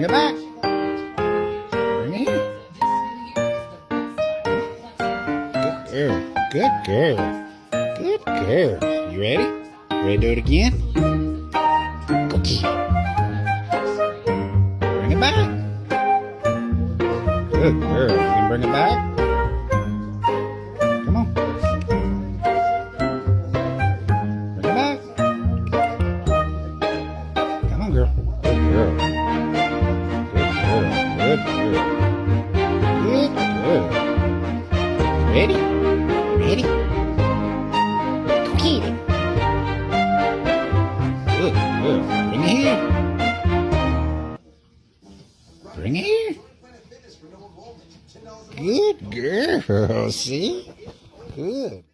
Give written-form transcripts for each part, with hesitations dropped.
Bring it back. Bring it here. Good girl. Good girl. You ready? Ready to do it again? Cookie. Bring it back. Good girl. You can bring it back? Come on. Bring it back. Come on, girl. Good girl. Good girl. Good girl. Ready? Ready? Go get it. Good girl. Bring it here. Bring it here. Good girl. See? Good.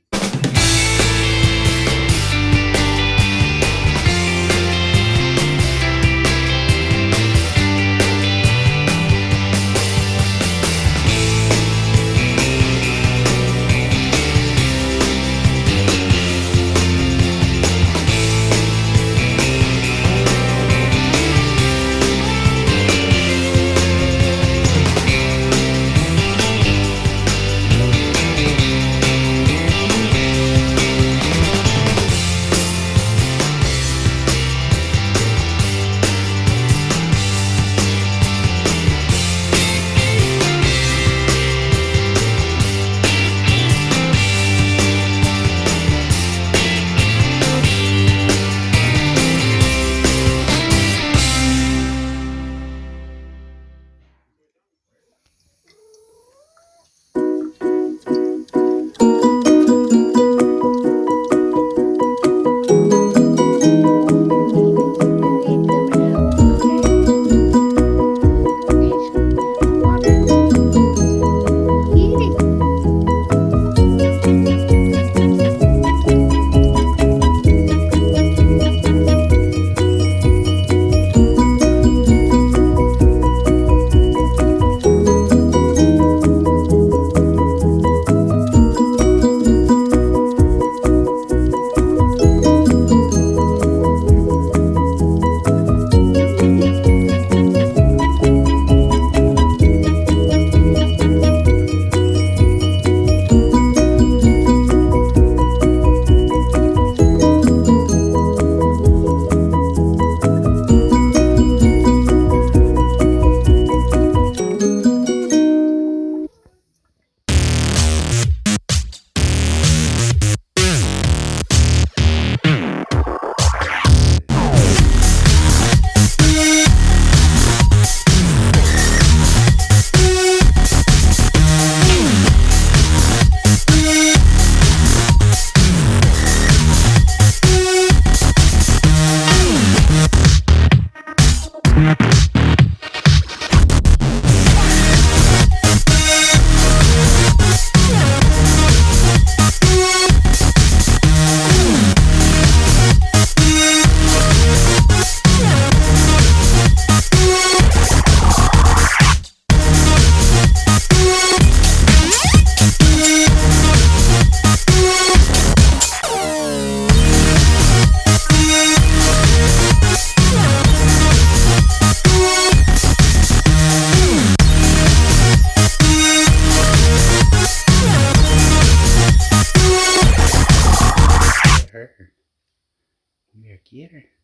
Mira, quiere.